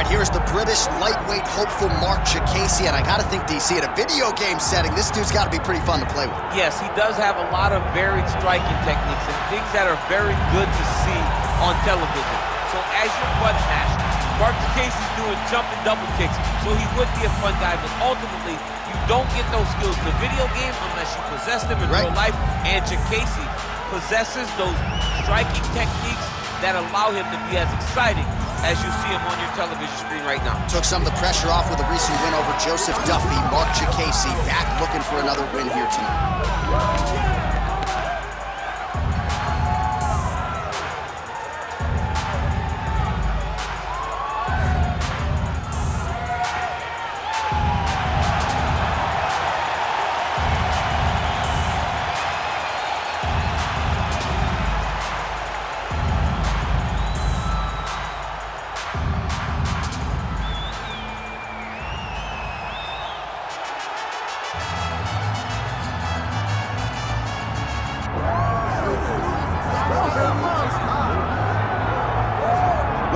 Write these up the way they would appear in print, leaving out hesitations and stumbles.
right, here's the British lightweight hopeful Marc Diakiese, and I gotta think, DC, in a video game setting, this dude's gotta be pretty fun to play with. Yes, he does have a lot of varied striking techniques and things that are very good to see on television. So as your butt master, Marc Diakiese's doing jumping double kicks, so he would be a fun guy, but ultimately, you don't get those skills in the video game unless you possess them in real life, and Diakiese possesses those striking techniques that allow him to be as exciting as you see him on your television screen right now. Took some of the pressure off with a recent win over Joseph Duffy. Marc Diakiese back looking for another win here tonight.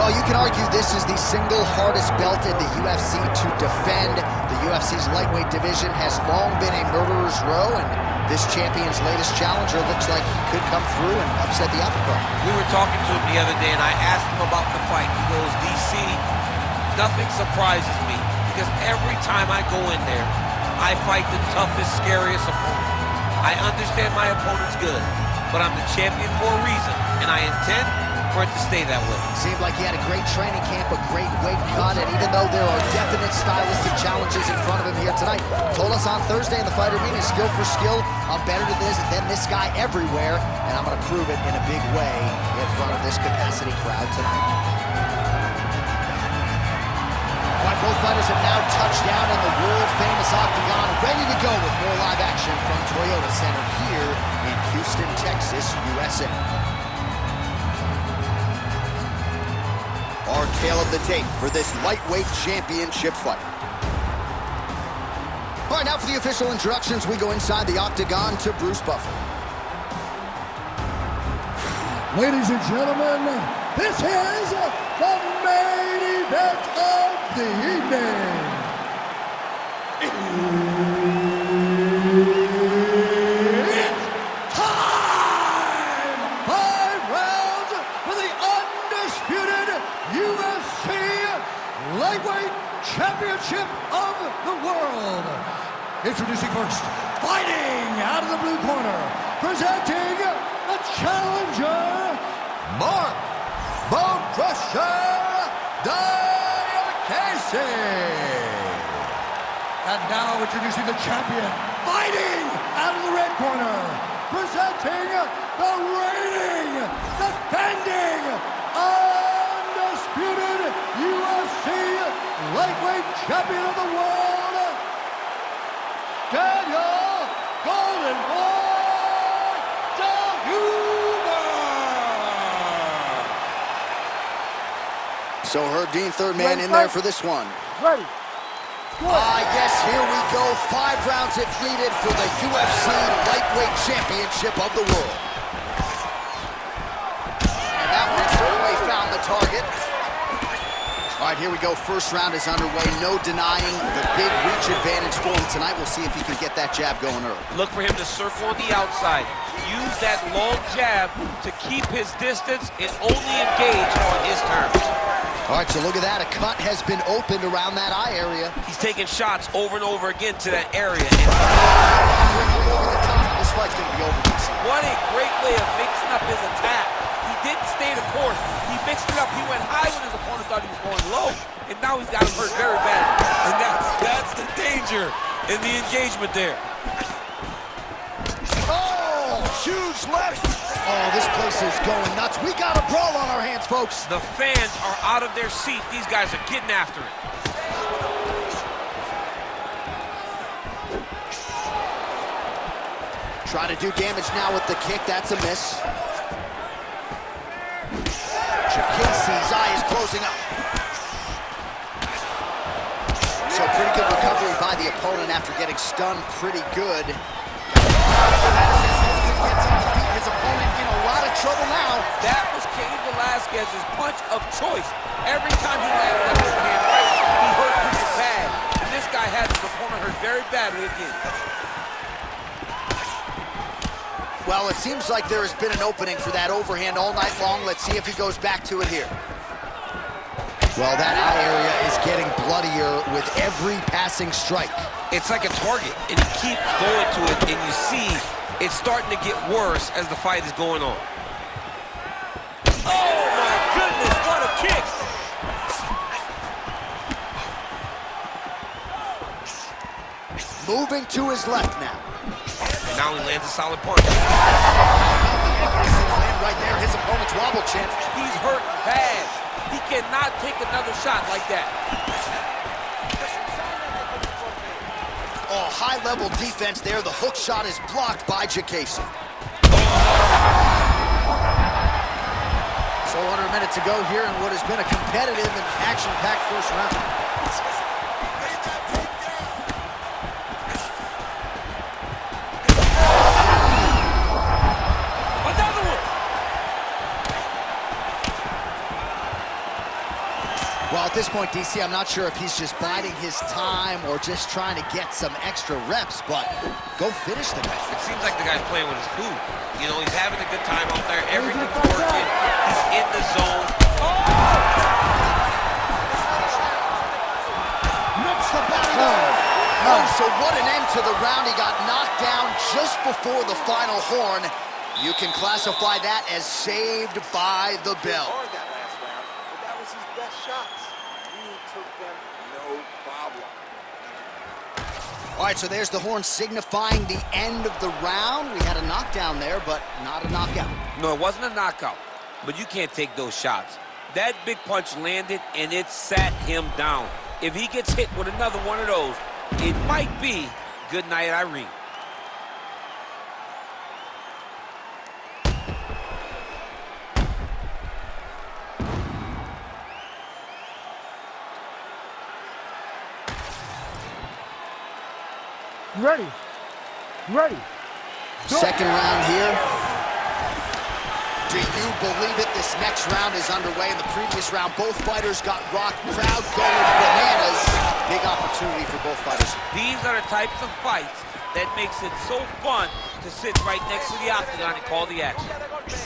Well, you can argue this is the single hardest belt in the UFC to defend. The UFC's lightweight division has long been a murderer's row, and this champion's latest challenger looks like he could come through and upset the apple cart. We were talking to him the other day, and I asked him about the fight. He goes, DC, nothing surprises me, because every time I go in there, I fight the toughest, scariest opponent. I understand my opponent's good, but I'm the champion for a reason, and I intend for it to stay that way. Seemed like he had a great training camp, a great weight cut, and even though there are definite stylistic challenges in front of him here tonight, told us on Thursday in the fighter meeting, skill for skill, I'm better than this guy everywhere, and I'm going to prove it in a big way in front of this capacity crowd tonight. All right, both fighters have now touched down in the world-famous Octagon, ready to go with more live action from Toyota Center here in Houston, Texas, USA. Our tale of the tape for this lightweight championship fight. All right, now for the official introductions, we go inside the Octagon to Bruce Buffer. Ladies and gentlemen, this is the main event of the evening. It's time! 5 rounds for the undisputed UFC Lightweight Championship of the World. Introducing first, fighting out of the blue corner, presenting the challenger, Marc "Bone Crusher" Diakiese. And now introducing the champion, fighting out of the red corner, presenting the reigning, defending, undisputed UFC lightweight champion of the world, Daniel Golden Boy Zellhuber. So Herb Dean, third man in there for this one. Ready. Yes, here we go. 5 rounds if needed for the UFC lightweight championship of the world. And that one certainly found the target. All right, here we go. First round is underway. No denying the big reach advantage for him tonight. We'll see if he can get that jab going early. Look for him to circle on the outside. Use that long jab to keep his distance and only engage on his terms. All right, so look at that. A cut has been opened around that eye area. He's taking shots over and over again to that area. This fight's going to be over, DC. What a great way of mixing up his attack. He didn't stay the course. He mixed it up. He went high when his opponent thought he was going low. And now he's got him hurt very bad. And that's the danger in the engagement there. Oh, huge left. Oh, this place is going nuts. We got a brawl on our hands, folks. The fans are out of their seat. These guys are getting after it. Trying to do damage now with the kick. That's a miss. Diakiese's eye is closing up. So pretty good recovery by the opponent after getting stunned pretty good. His opponent in a lot of trouble now. That was Cain Velasquez's punch of choice. Every time he landed that overhand right, he hurt people bad. And this guy has his opponent hurt very badly again. Well, it seems like there has been an opening for that overhand all night long. Let's see if he goes back to it here. Well, that eye area is getting bloodier with every passing strike. It's like a target, and you keep going to it, and you see it's starting to get worse as the fight is going on. Oh, my goodness, what a kick! Moving to his left now. Now he lands a solid punch. Land right there, his opponent's wobble chance. He's hurt bad. He cannot take another shot like that. Oh, high-level defense there. The hook shot is blocked by Diakiese. So under a minute to go here in what has been a competitive and action-packed first round. Well, at this point, DC, I'm not sure if he's just biding his time or just trying to get some extra reps, but go finish the guy. It seems like the guy's playing with his food. You know, he's having a good time out there. Everything's working. He's in the zone. Rips the body down. Oh, so what an end to the round. He got knocked down just before the final horn. You can classify that as saved by the bell. All right, so there's the horn signifying the end of the round. We had a knockdown there, but not a knockout. No, it wasn't a knockout, but you can't take those shots. That big punch landed, and it sat him down. If he gets hit with another one of those, it might be good night, Irene. Ready. Ready. Second round here. Do you believe it? This next round is underway. In the previous round, both fighters got rocked. Crowd going bananas. Big opportunity for both fighters. These are the types of fights that makes it so fun to sit right next to the octagon and call the action. We'll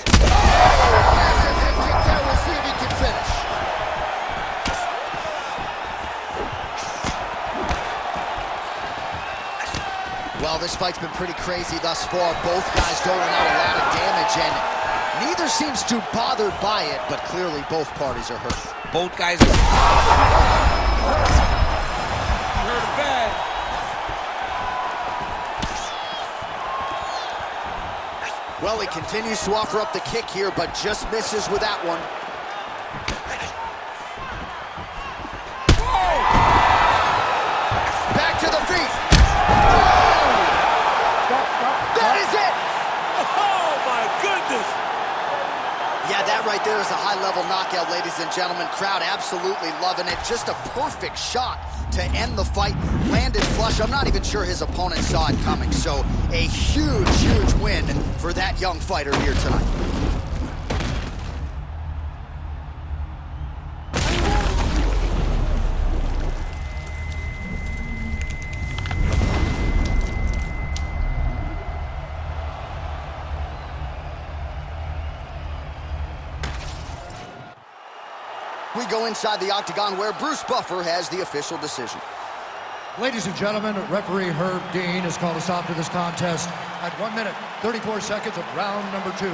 see if he can finish. Well, this fight's been pretty crazy thus far. Both guys doling out a lot of damage, and neither seems too bothered by it, but clearly both parties are hurt. Both guys are hurt bad. Well, he continues to offer up the kick here, but just misses with that one. Whoa! Back to the feet. That is it! Oh, my goodness! Yeah, that right there is a high-level knockout, ladies and gentlemen. Crowd absolutely loving it. Just a perfect shot to end the fight. Landed flush. I'm not even sure his opponent saw it coming. So a huge, huge win for that young fighter here tonight. We go inside the octagon where Bruce Buffer has the official decision. Ladies and gentlemen, referee Herb Dean has called us off to this contest at 1 minute, 34 seconds of round number 2.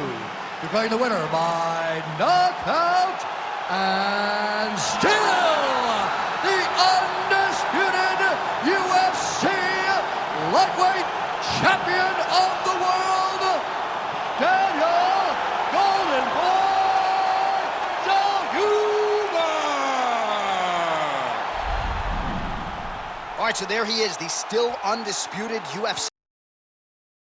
Declaring the winner by knockout and still the undisputed UFC lightweight champion of the world, Daniel Golden Boy Zellhuber. All right, so there he is, the still undisputed UFC